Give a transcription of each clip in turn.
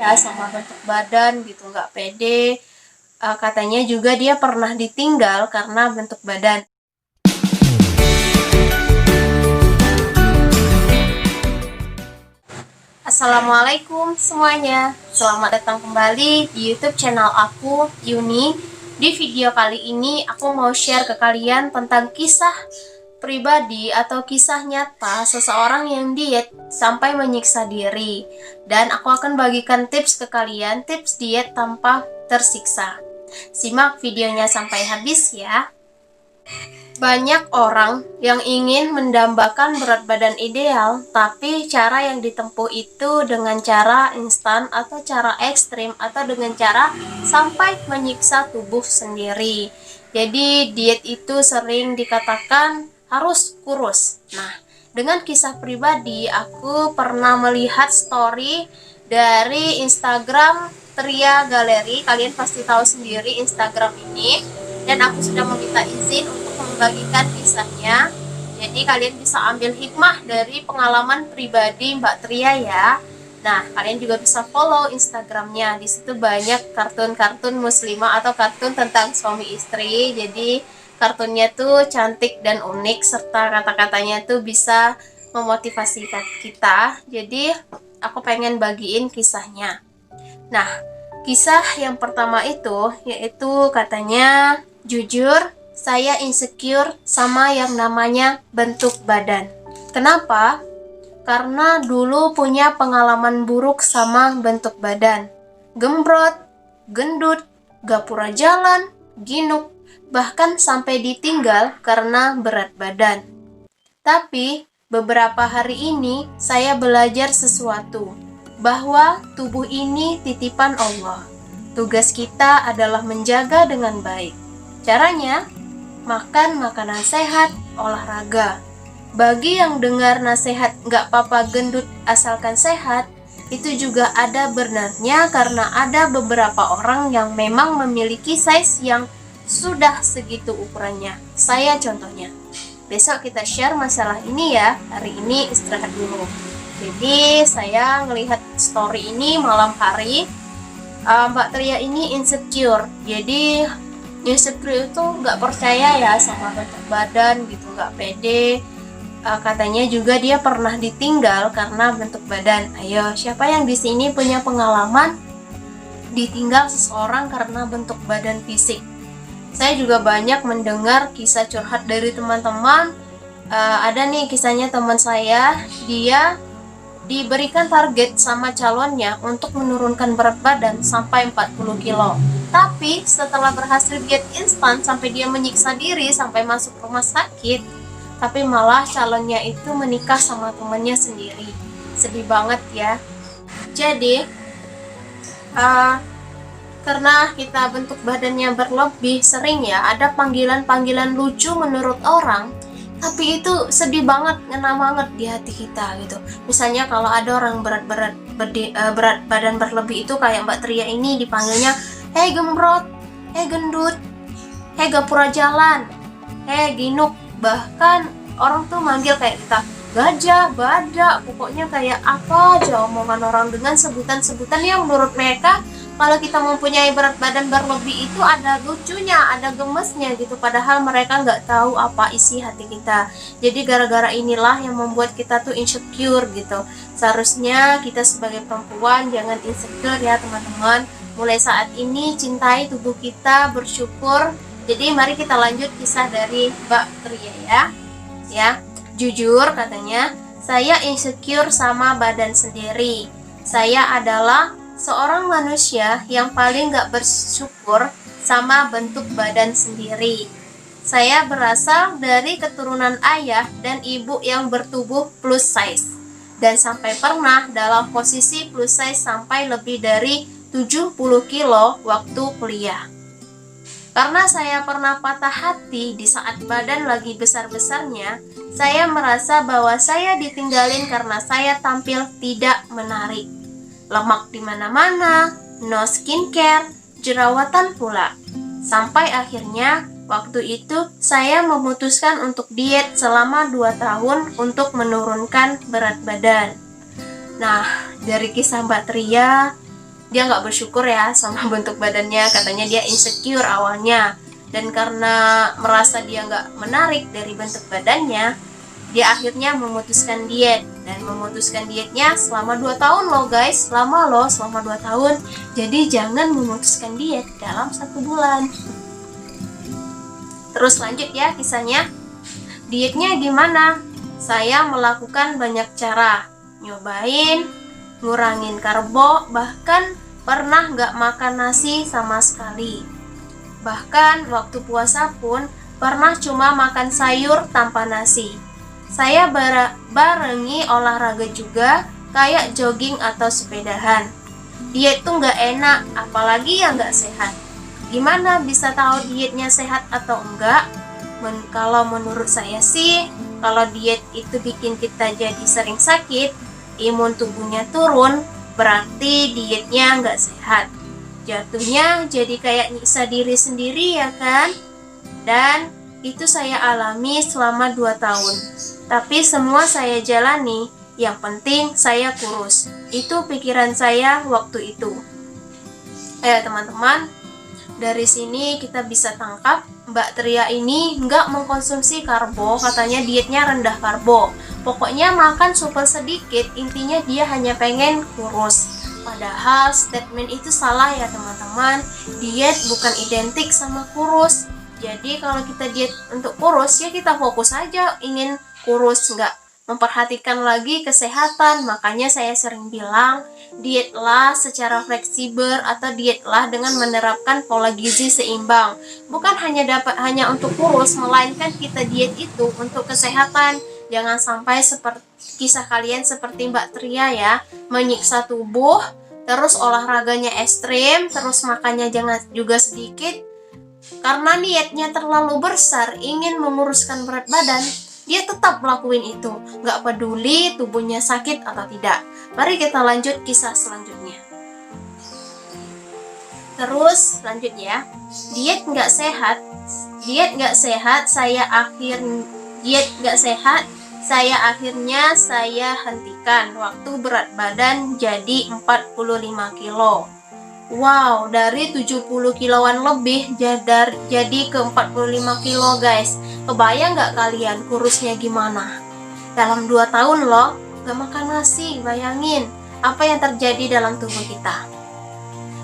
ya sama bentuk badan gitu, nggak pede. Katanya juga dia pernah ditinggal karena bentuk badan. Assalamualaikum semuanya, selamat datang kembali di YouTube channel aku, Yuni. Di video kali ini aku mau share ke kalian tentang kisah pribadi atau kisah nyata seseorang yang diet sampai menyiksa diri. Dan aku akan bagikan tips ke kalian, tips diet tanpa tersiksa. Simak videonya sampai habis ya. Banyak orang yang ingin mendambakan berat badan ideal, tapi cara yang ditempuh itu dengan cara instan atau cara ekstrim atau dengan cara sampai menyiksa tubuh sendiri. Jadi diet itu sering dikatakan harus kurus. Nah, dengan kisah pribadi, aku pernah melihat story dari Instagram Tria Galeri. Kalian pasti tahu sendiri Instagram ini. Dan aku sudah meminta izin untuk membagikan kisahnya. Jadi kalian bisa ambil hikmah dari pengalaman pribadi Mbak Tria ya. Nah, kalian juga bisa follow Instagramnya. Di situ banyak kartun-kartun muslimah atau kartun tentang suami istri. Jadi kartunnya tuh cantik dan unik serta kata-katanya tuh bisa memotivasi kita. Jadi aku pengen bagiin kisahnya. Nah, kisah yang pertama itu yaitu katanya, jujur, saya insecure sama yang namanya bentuk badan. Kenapa? Karena dulu punya pengalaman buruk sama bentuk badan. Gembrot, gendut, gak pura jalan, ginuk, bahkan sampai ditinggal karena berat badan. Tapi beberapa hari ini saya belajar sesuatu, bahwa tubuh ini titipan Allah. Tugas kita adalah menjaga dengan baik. Caranya, makan makanan sehat, olahraga. Bagi yang dengar nasihat gak apa-apa gendut asalkan sehat, itu juga ada benarnya karena ada beberapa orang yang memang memiliki size yang sudah segitu ukurannya. Saya contohnya. Besok kita share masalah ini ya, hari ini istirahat dulu. Jadi saya ngelihat story ini malam hari, Mbak Tria ini insecure. Jadi insecure itu nggak percaya ya sama bentuk badan gitu, nggak pede. Katanya juga dia pernah ditinggal karena bentuk badan. Ayo, siapa yang di sini punya pengalaman ditinggal seseorang karena bentuk badan fisik? Saya juga banyak mendengar kisah curhat dari teman-teman. Ada nih kisahnya teman saya, dia diberikan target sama calonnya untuk menurunkan berat badan sampai 40 kilo. Tapi setelah berhasil diet instan sampai dia menyiksa diri sampai masuk rumah sakit, tapi malah calonnya itu menikah sama temannya sendiri. Sedih banget ya. Jadi karena kita bentuk badannya berlebih, sering ya ada panggilan-panggilan lucu menurut orang, tapi itu sedih banget, ngena banget di hati kita gitu. Misalnya kalau ada orang berat badan berlebih itu kayak Mbak Tria ini dipanggilnya, hei gembrot, hei gendut, hei gak pura jalan, hei ginuk. Bahkan orang tuh manggil kayak kita gajah, badak, pokoknya kayak apa aja omongan orang dengan sebutan-sebutan yang menurut mereka kalau kita mempunyai berat badan berlebih itu ada lucunya, ada gemesnya gitu. Padahal mereka nggak tahu apa isi hati kita. Jadi gara-gara inilah yang membuat kita tuh insecure gitu. Seharusnya kita sebagai perempuan jangan insecure ya teman-teman. Mulai saat ini cintai tubuh kita, bersyukur. Jadi mari kita lanjut kisah dari Mbak Tria ya. Jujur katanya, saya insecure sama badan sendiri. Saya adalah seorang manusia yang paling gak bersyukur sama bentuk badan sendiri. Saya berasal dari keturunan ayah dan ibu yang bertubuh plus size, dan sampai pernah dalam posisi plus size sampai lebih dari 70 kilo waktu kuliah. Karena saya pernah patah hati di saat badan lagi besar-besarnya, saya merasa bahwa saya ditinggalin karena saya tampil tidak menarik. Lemak di mana-mana, no skincare, jerawatan pula. Sampai akhirnya waktu itu saya memutuskan untuk diet selama 2 tahun untuk menurunkan berat badan. Nah, dari kisah Mbak Tria, dia nggak bersyukur ya sama bentuk badannya, katanya dia insecure awalnya. Dan karena merasa dia nggak menarik dari bentuk badannya, dia akhirnya memutuskan diet. Dan memutuskan dietnya selama 2 tahun loh guys, lama loh, selama 2 tahun. Jadi jangan memutuskan diet dalam 1 bulan. Terus lanjut ya kisahnya. Dietnya gimana? Saya melakukan banyak cara, nyobain, ngurangin karbo, bahkan pernah nggak makan nasi sama sekali. Bahkan waktu puasa pun pernah cuma makan sayur tanpa nasi. Saya barengi olahraga juga, kayak jogging atau sepedahan. Diet tuh nggak enak, apalagi yang nggak sehat. Gimana bisa tahu dietnya sehat atau enggak? Kalau menurut saya sih, kalau diet itu bikin kita jadi sering sakit, imun tubuhnya turun, berarti dietnya nggak sehat. Jatuhnya jadi kayak nyiksa diri sendiri ya kan? Dan itu saya alami selama 2 tahun. Tapi semua saya jalani, yang penting saya kurus. Itu pikiran saya waktu itu. Teman-teman, dari sini kita bisa tangkap Mbak Tria ini nggak mengkonsumsi karbo, katanya dietnya rendah karbo. Pokoknya makan super sedikit, intinya dia hanya pengen kurus. Padahal statement itu salah ya teman-teman. Diet bukan identik sama kurus. Jadi kalau kita diet untuk kurus, ya kita fokus aja ingin kurus, nggak memperhatikan lagi kesehatan. Makanya saya sering bilang, dietlah secara fleksibel atau dietlah dengan menerapkan pola gizi seimbang. Bukan hanya untuk kurus, melainkan kita diet itu untuk kesehatan. Jangan sampai seperti kisah kalian seperti Mbak Tria ya, menyiksa tubuh, terus olahraganya ekstrim, terus makannya jangan juga sedikit. Karena niatnya terlalu besar, ingin menguruskan berat badan, dia tetap melakukan itu, nggak peduli tubuhnya sakit atau tidak. Mari kita lanjut kisah selanjutnya. Terus lanjut ya, diet nggak sehat, saya hentikan waktu berat badan jadi 45 kilo. Wow, dari 70 kiloan lebih jadi ke 45 kilo guys. Kebayang nggak kalian kurusnya gimana? Dalam 2 tahun loh, gak makan nasi, bayangin apa yang terjadi dalam tubuh kita.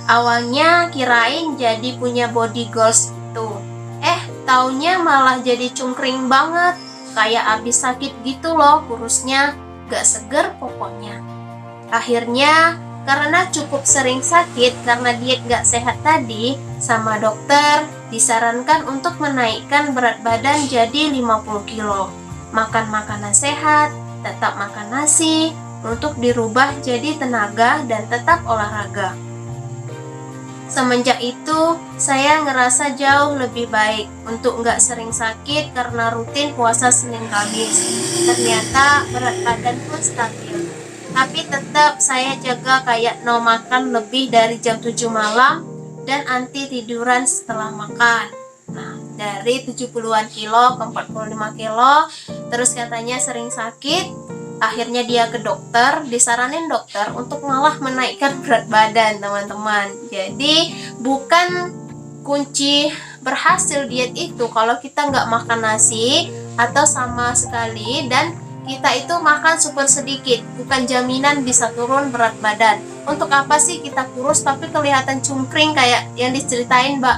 Awalnya kirain jadi punya body goals gitu. Taunya malah jadi cungkring banget, kayak abis sakit gitu loh kurusnya, gak seger pokoknya. Akhirnya karena cukup sering sakit karena diet gak sehat tadi, sama dokter disarankan untuk menaikkan berat badan jadi 50 kilo. Makan makanan sehat, tetap makan nasi, untuk dirubah jadi tenaga dan tetap olahraga. Semenjak itu, saya ngerasa jauh lebih baik untuk nggak sering sakit karena rutin puasa Senin Kamis. Ternyata berat badan pun stabil. Tapi tetap saya jaga kayak no makan lebih dari jam 7 malam dan anti tiduran setelah makan. Nah, dari 70-an kilo ke 45 kilo, terus katanya sering sakit. Akhirnya dia ke dokter, disaranin dokter untuk malah menaikkan berat badan teman-teman. Jadi bukan kunci berhasil diet itu kalau kita nggak makan nasi atau sama sekali, dan kita itu makan super sedikit, bukan jaminan bisa turun berat badan. Untuk apa sih kita kurus tapi kelihatan cungkring kayak yang diceritain Mbak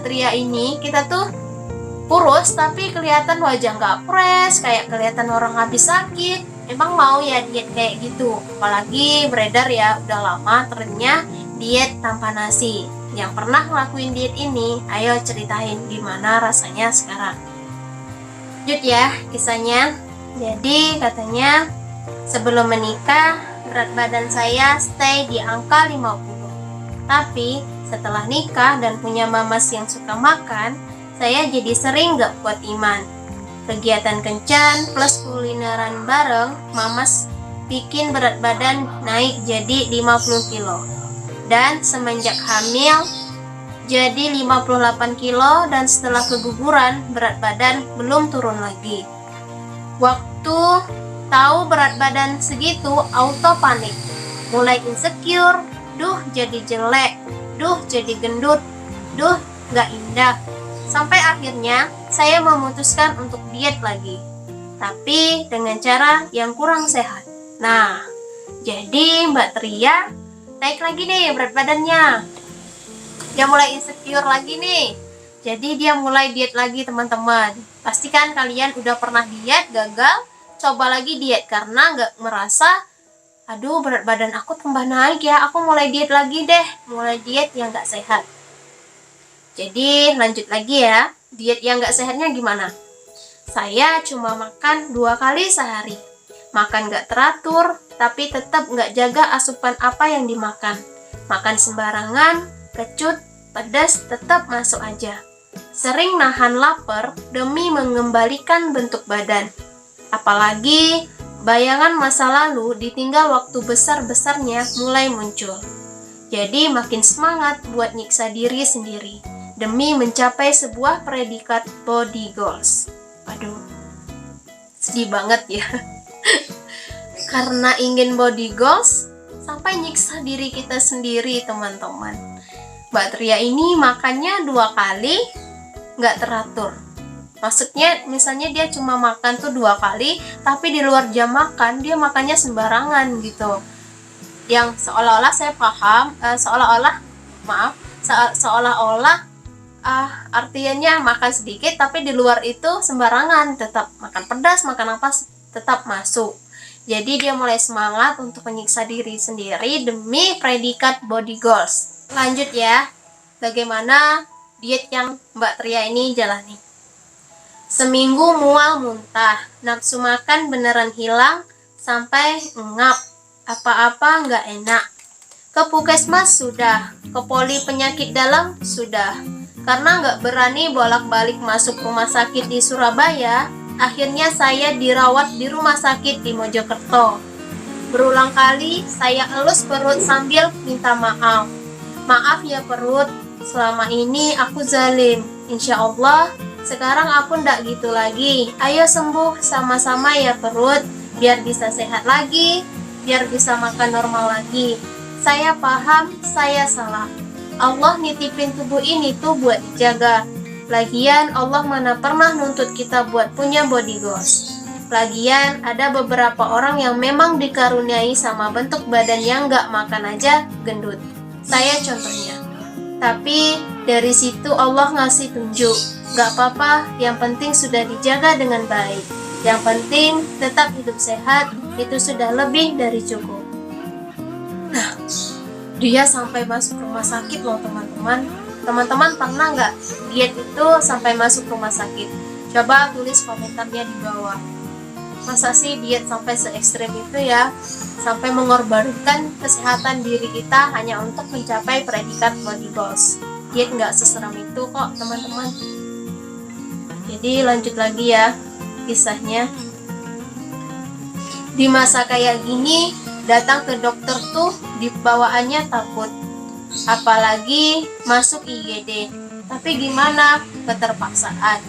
Tria ini? Kita tuh kurus tapi kelihatan wajah nggak fresh, kayak kelihatan orang habis sakit. Emang mau ya diet kayak gitu? Apalagi beredar ya udah lama trennya diet tanpa nasi. Yang pernah ngelakuin diet ini, ayo ceritain gimana rasanya sekarang. Lanjut ya kisahnya. Jadi katanya sebelum menikah berat badan saya stay di angka 50. Tapi setelah nikah dan punya mamas yang suka makan, saya jadi sering gak kuat iman. Kegiatan kencan plus kulineran bareng, mamas bikin berat badan naik jadi 50 kilo. Dan semenjak hamil jadi 58 kilo, dan setelah keguguran berat badan belum turun lagi. Waktu tahu berat badan segitu auto panik, mulai insecure, duh jadi jelek, duh jadi gendut, duh gak indah. Sampai akhirnya saya memutuskan untuk diet lagi, tapi dengan cara yang kurang sehat. Nah, jadi Mbak Tria naik lagi nih berat badannya. Dia mulai insecure lagi nih. Jadi dia mulai diet lagi teman-teman. Pastikan kalian udah pernah diet, gagal, coba lagi diet karena nggak merasa, aduh berat badan aku tambah naik ya, aku mulai diet lagi deh, mulai diet yang nggak sehat. Jadi lanjut lagi ya, diet yang nggak sehatnya gimana? Saya cuma makan 2 kali sehari, makan nggak teratur, tapi tetap nggak jaga asupan apa yang dimakan. Makan sembarangan, kecut, pedas tetap masuk aja. Sering nahan lapar demi mengembalikan bentuk badan. Apalagi bayangan masa lalu ditinggal waktu besar-besarnya mulai muncul. Jadi makin semangat buat nyiksa diri sendiri demi mencapai sebuah predikat body goals. Aduh, sedih banget ya. Karena ingin body goals sampai nyiksa diri kita sendiri teman-teman. Mbak Tria ini makannya 2 kali nggak teratur. Maksudnya misalnya dia cuma makan tuh 2 kali, tapi di luar jam makan dia makannya sembarangan gitu. Yang seolah-olah saya paham, seolah-olah artinya makan sedikit, tapi di luar itu sembarangan, tetap makan pedas, makan apa tetap masuk. Jadi dia mulai semangat untuk menyiksa diri sendiri demi predikat body goals. Lanjut ya, bagaimana diet yang Mbak Tria ini jalani. Seminggu mual muntah, nafsu makan beneran hilang, sampai ngap, apa-apa nggak enak. Ke puskesmas sudah, ke poli penyakit dalam sudah. Karena nggak berani bolak-balik masuk rumah sakit di Surabaya, akhirnya saya dirawat di rumah sakit di Mojokerto. Berulang kali saya elus perut sambil minta maaf. Maaf ya perut, selama ini aku zalim. Insya Allah sekarang aku ndak gitu lagi. Ayo sembuh sama-sama ya perut, biar bisa sehat lagi, biar bisa makan normal lagi. Saya paham, saya salah. Allah nitipin tubuh ini tuh buat dijaga. Lagian Allah mana pernah nuntut kita buat punya body goals. Lagian ada beberapa orang yang memang dikaruniai sama bentuk badan yang nggak makan aja gendut. Saya contohnya. Tapi dari situ Allah ngasih tunjuk, gak apa-apa, yang penting sudah dijaga dengan baik. Yang penting tetap hidup sehat, itu sudah lebih dari cukup. Nah, dia sampai masuk rumah sakit loh teman-teman. Teman-teman pernah nggak diet itu sampai masuk rumah sakit? Coba tulis komentarnya di bawah. Masa sih diet sampai se ekstrem itu ya? Sampai mengorbankan kesehatan diri kita hanya untuk mencapai predikat body goals. Diet nggak seseram itu kok teman-teman. Jadi lanjut lagi ya kisahnya. Di masa kayak gini, datang ke dokter tuh dibawaannya takut. Apalagi masuk IGD. Tapi gimana? Keterpaksaan.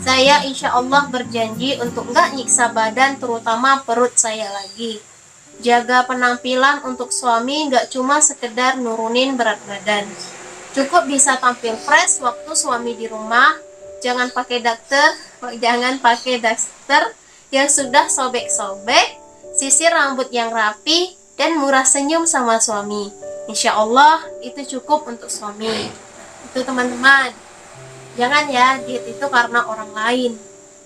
Saya insya Allah berjanji untuk nggak nyiksa badan, terutama perut saya lagi. Jaga penampilan untuk suami nggak cuma sekedar nurunin berat badan. Cukup bisa tampil fresh waktu suami di rumah. Jangan pakai daster yang sudah sobek-sobek, sisir rambut yang rapi, dan murah senyum sama suami. Insya Allah itu cukup untuk suami. Itu teman-teman. Jangan ya diet itu karena orang lain.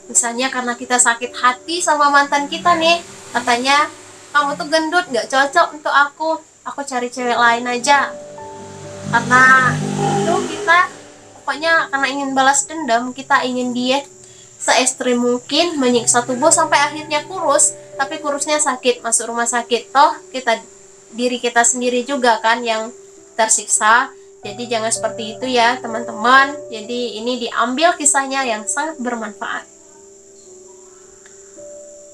Misalnya karena kita sakit hati sama mantan kita nih, katanya kamu tuh gendut, gak cocok untuk aku cari cewek lain aja. Karena itu kita pokoknya karena ingin balas dendam, kita ingin diet se ekstrim mungkin, menyiksa tubuh sampai akhirnya kurus. Tapi kurusnya sakit, masuk rumah sakit, toh diri kita sendiri juga kan yang tersiksa. Jadi jangan seperti itu ya teman-teman. Jadi ini diambil kisahnya yang sangat bermanfaat.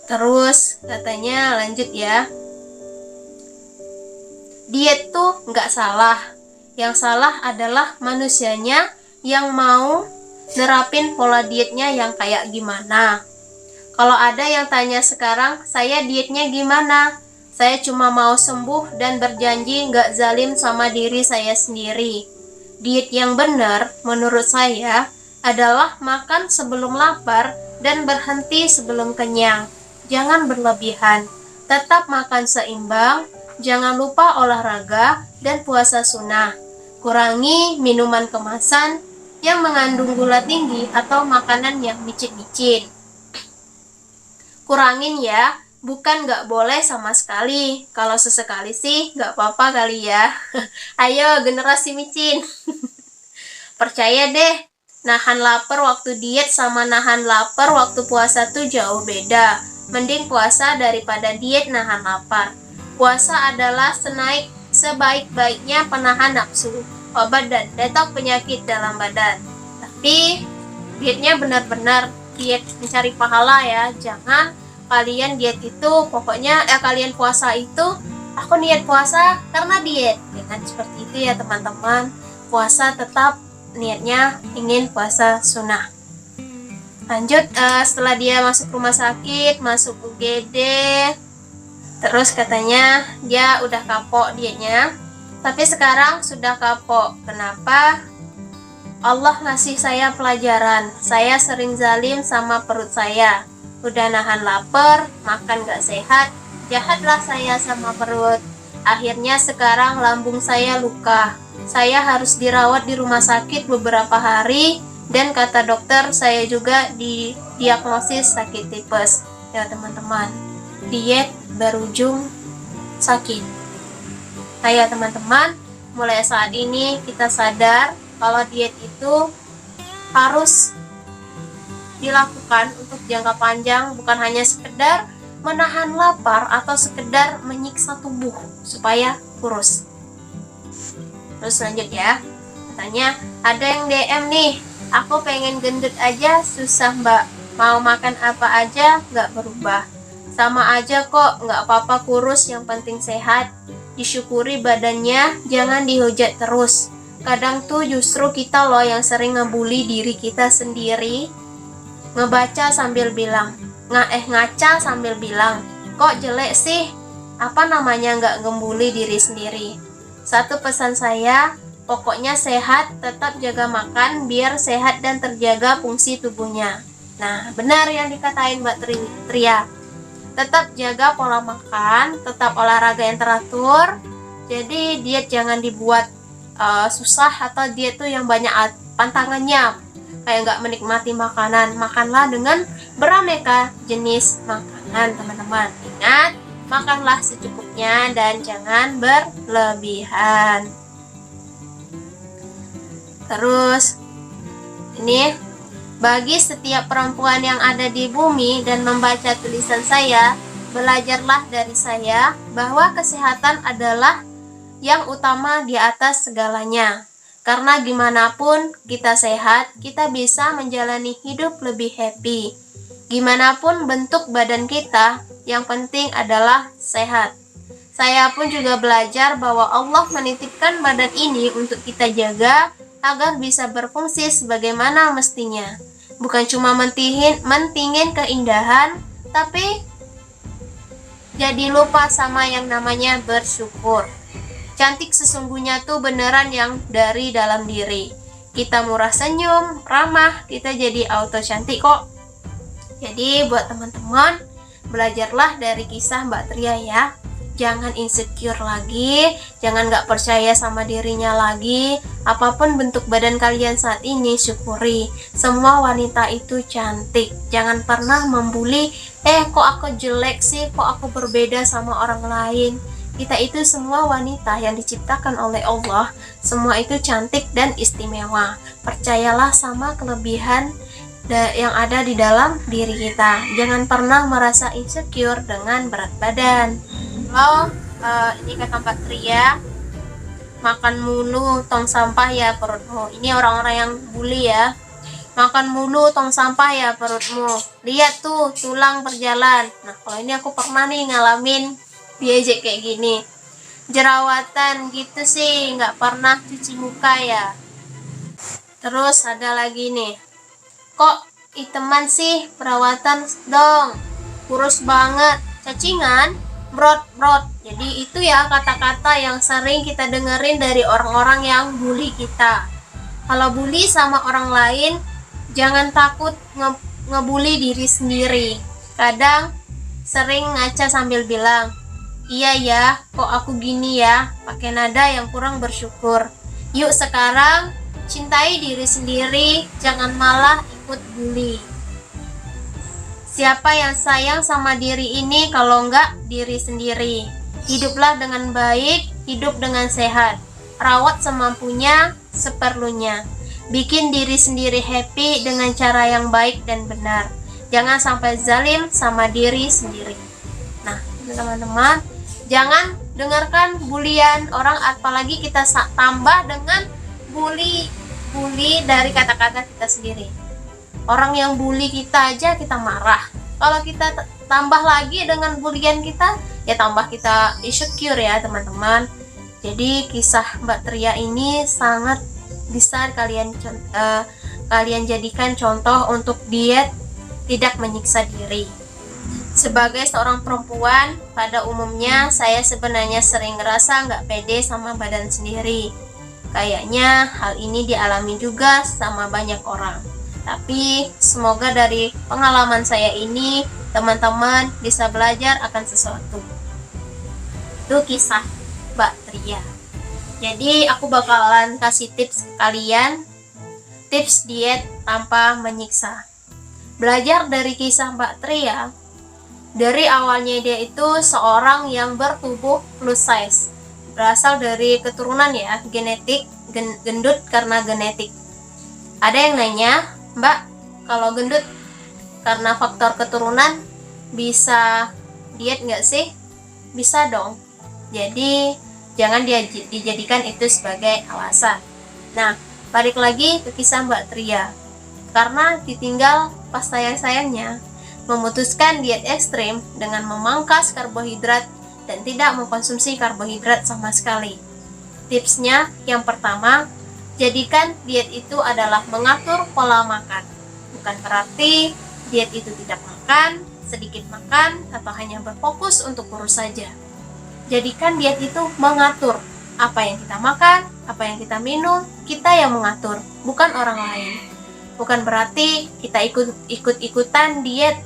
Terus katanya lanjut ya, diet tuh nggak salah. Yang salah adalah manusianya yang mau nerapin pola dietnya yang kayak gimana. Kalau ada yang tanya sekarang, saya dietnya gimana? Saya cuma mau sembuh dan berjanji nggak zalim sama diri saya sendiri. Diet yang benar menurut saya adalah makan sebelum lapar dan berhenti sebelum kenyang. Jangan berlebihan, tetap makan seimbang, jangan lupa olahraga dan puasa sunnah. Kurangi minuman kemasan yang mengandung gula tinggi atau makanan yang micin-micin. Kurangin ya, bukan nggak boleh sama sekali. Kalau sesekali sih nggak apa-apa kali ya. Ayo generasi micin. Percaya deh, nahan lapar waktu diet sama nahan lapar waktu puasa tuh jauh beda. Mending puasa daripada diet nahan lapar. Puasa adalah sebaik-baiknya penahan nafsu, obat dan detok penyakit dalam badan. Tapi dietnya benar-benar diet mencari pahala ya. Jangan kalian diet itu pokoknya kalian puasa itu aku niat puasa karena diet. Jangan seperti itu ya teman-teman. Puasa tetap niatnya ingin puasa sunnah. Lanjut, setelah dia masuk rumah sakit, masuk UGD, terus katanya dia udah kapok dietnya. Tapi sekarang sudah kapok. Kenapa? Allah ngasih saya pelajaran. Saya sering zalim sama perut saya. Udah nahan lapar, makan gak sehat, jahatlah saya sama perut. Akhirnya sekarang lambung saya luka. Saya harus dirawat di rumah sakit beberapa hari. Dan kata dokter saya juga didiagnosis sakit tipes. Ya teman-teman, diet berujung sakit. Ayo teman-teman, mulai saat ini kita sadar kalau diet itu harus dilakukan untuk jangka panjang, bukan hanya sekedar menahan lapar atau sekedar menyiksa tubuh supaya kurus. Terus lanjut ya, katanya ada yang DM nih, aku pengen gendut aja susah mbak, mau makan apa aja gak berubah, sama aja kok, gak apa-apa kurus, yang penting sehat. Disyukuri badannya, jangan dihujat terus. Kadang tuh justru kita loh yang sering ngebully diri kita sendiri. Ngaca sambil bilang, kok jelek sih? Apa namanya nggak ngebully diri sendiri? Satu pesan saya, pokoknya sehat, tetap jaga makan biar sehat dan terjaga fungsi tubuhnya. Nah, benar yang dikatain Mbak Tria. Tetap jaga pola makan, tetap olahraga yang teratur. Jadi diet jangan dibuat susah atau diet tuh yang banyak pantangannya, kayak nggak menikmati makanan. Makanlah dengan beraneka jenis makanan teman-teman. Ingat, makanlah secukupnya dan jangan berlebihan. Terus ini bagi setiap perempuan yang ada di bumi dan membaca tulisan saya, belajarlah dari saya bahwa kesehatan adalah yang utama di atas segalanya. Karena gimana pun kita sehat, kita bisa menjalani hidup lebih happy. Gimana pun bentuk badan kita, yang penting adalah sehat. Saya pun juga belajar bahwa Allah menitipkan badan ini untuk kita jaga agar bisa berfungsi sebagaimana mestinya. Bukan cuma mentingin keindahan, tapi jadi lupa sama yang namanya bersyukur. Cantik sesungguhnya tuh beneran yang dari dalam diri. Kita murah senyum, ramah, kita jadi auto cantik kok. Jadi buat teman-teman, belajarlah dari kisah Mbak Tria ya. Jangan insecure lagi, jangan gak percaya sama dirinya lagi. Apapun bentuk badan kalian saat ini, syukuri. Semua wanita itu cantik. Jangan pernah membuli, kok aku jelek sih, kok aku berbeda sama orang lain. Kita itu semua wanita yang diciptakan oleh Allah. Semua itu cantik dan istimewa. Percayalah sama kelebihan yang ada di dalam diri kita. Jangan pernah merasa insecure dengan berat badan. Ini kata Mbak Tria, makan mulu tong sampah ya perutmu. Ini orang-orang yang bully ya. Makan mulu tong sampah ya perutmu. Lihat tuh tulang berjalan. Nah kalau ini aku pernah nih ngalamin diejek kayak gini. Jerawatan gitu sih, nggak pernah cuci muka ya. Terus ada lagi nih, kok iteman sih, perawatan dong, kurus banget, cacingan. brot. Jadi itu ya kata-kata yang sering kita dengerin dari orang-orang yang bully kita. Kalau bully sama orang lain, jangan takut ngebully diri sendiri. Kadang sering ngaca sambil bilang, iya ya, kok aku gini ya, pakai nada yang kurang bersyukur. Yuk sekarang cintai diri sendiri, jangan malah ikut bully. Siapa yang sayang sama diri ini kalau enggak diri sendiri? Hiduplah dengan baik, hidup dengan sehat. Rawat semampunya, seperlunya. Bikin diri sendiri happy dengan cara yang baik dan benar. Jangan sampai zalim sama diri sendiri. Nah, teman-teman, jangan dengarkan bulian orang, apalagi kita tambah dengan bully dari kata-kata kita sendiri. Orang yang bully kita aja kita marah. Kalau kita tambah lagi dengan bulian kita, ya tambah kita insecure ya teman-teman. Jadi kisah Mbak Tria ini sangat bisa kalian jadikan contoh untuk diet tidak menyiksa diri. Sebagai seorang perempuan, pada umumnya saya sebenarnya sering ngerasa nggak pede sama badan sendiri. Kayaknya hal ini dialami juga sama banyak orang. Tapi semoga dari pengalaman saya ini, teman-teman bisa belajar akan sesuatu. Itu kisah Mbak Tria. Jadi aku bakalan kasih tips ke kalian, tips diet tanpa menyiksa. Belajar dari kisah Mbak Tria, dari awalnya dia itu seorang yang bertubuh plus size, berasal dari keturunan ya, genetik, gendut karena genetik. Ada yang nanya, Mbak, kalau gendut karena faktor keturunan bisa diet nggak sih? Bisa dong. Jadi jangan dijadikan itu sebagai alasan. Nah, balik lagi ke kisah Mbak Tria. Karena ditinggal pas sayang-sayangnya, memutuskan diet ekstrim dengan memangkas karbohidrat dan tidak mengkonsumsi karbohidrat sama sekali. Tipsnya yang pertama, jadikan diet itu adalah mengatur pola makan. Bukan berarti diet itu tidak makan, sedikit makan, atau hanya berfokus untuk kurus saja. Jadikan diet itu mengatur apa yang kita makan, apa yang kita minum, kita yang mengatur, bukan orang lain. Bukan berarti kita ikut-ikutan diet.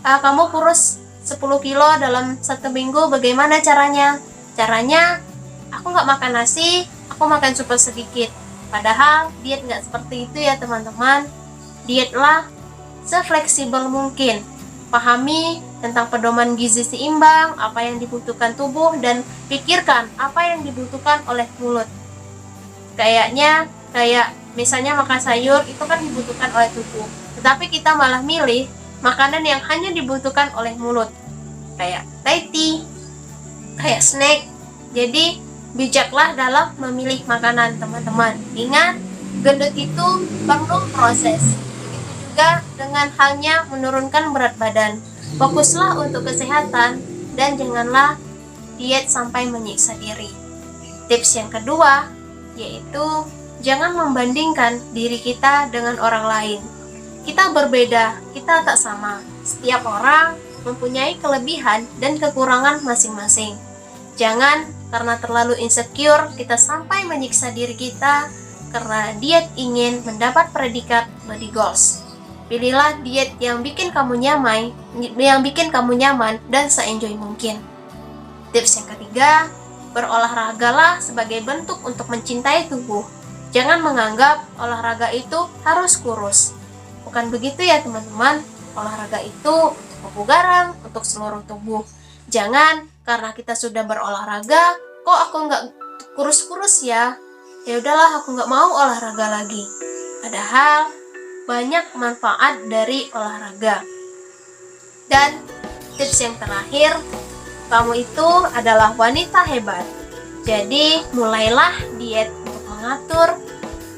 Kamu kurus 10 kilo dalam 1 minggu, bagaimana caranya? Caranya, aku nggak makan nasi, aku makan super sedikit. Padahal diet nggak seperti itu ya teman-teman. Dietlah sefleksibel mungkin. Pahami tentang pedoman gizi seimbang, apa yang dibutuhkan tubuh, dan pikirkan apa yang dibutuhkan oleh mulut. Kayak misalnya makan sayur itu kan dibutuhkan oleh tubuh, tetapi kita malah milih makanan yang hanya dibutuhkan oleh mulut, kayak Thai tea, kayak snack. Jadi bijaklah dalam memilih makanan teman-teman. Ingat, gendut itu perlu proses. Begitu juga dengan halnya menurunkan berat badan. Fokuslah untuk kesehatan dan janganlah diet sampai menyiksa diri. Tips yang kedua yaitu jangan membandingkan diri kita dengan orang lain. Kita berbeda, kita tak sama. Setiap orang mempunyai kelebihan dan kekurangan masing-masing. Jangan karena terlalu insecure kita sampai menyiksa diri kita karena diet ingin mendapat predikat body goals. Pilihlah diet yang bikin kamu nyaman dan se-enjoy mungkin. Tips yang ketiga, berolahragalah sebagai bentuk untuk mencintai tubuh. Jangan menganggap olahraga itu harus kurus. Bukan begitu ya teman-teman. Olahraga itu untuk kebugaran, untuk seluruh tubuh. Jangan karena kita sudah berolahraga, kok aku nggak kurus-kurus ya? Ya udahlah, aku nggak mau olahraga lagi. Padahal banyak manfaat dari olahraga. Dan tips yang terakhir, kamu itu adalah wanita hebat. Jadi mulailah diet untuk mengatur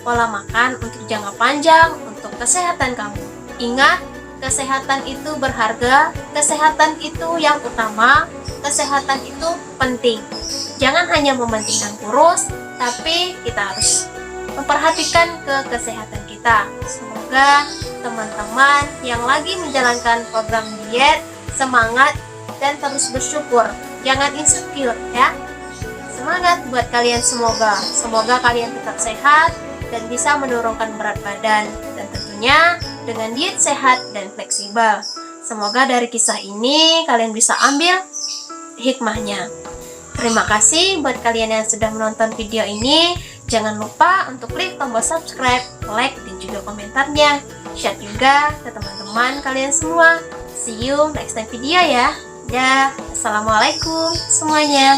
pola makan untuk jangka panjang untuk kesehatan kamu. Ingat, kesehatan itu berharga, kesehatan itu yang utama, kesehatan itu penting. Jangan hanya mementingkan kurus, tapi kita harus memperhatikan ke kesehatan kita. Semoga teman-teman yang lagi menjalankan program diet semangat dan terus bersyukur Jangan insecure ya. Semangat buat kalian semoga. Semoga kalian tetap sehat dan bisa menurunkan berat badan. Dan tentunya dengan diet sehat dan fleksibel. Semoga dari kisah ini kalian bisa ambil hikmahnya. Terima kasih buat kalian yang sudah menonton video ini. Jangan lupa untuk klik tombol subscribe, like, dan juga komentarnya. Share juga ke teman-teman kalian semua. See you next time video ya. Dah, assalamualaikum semuanya.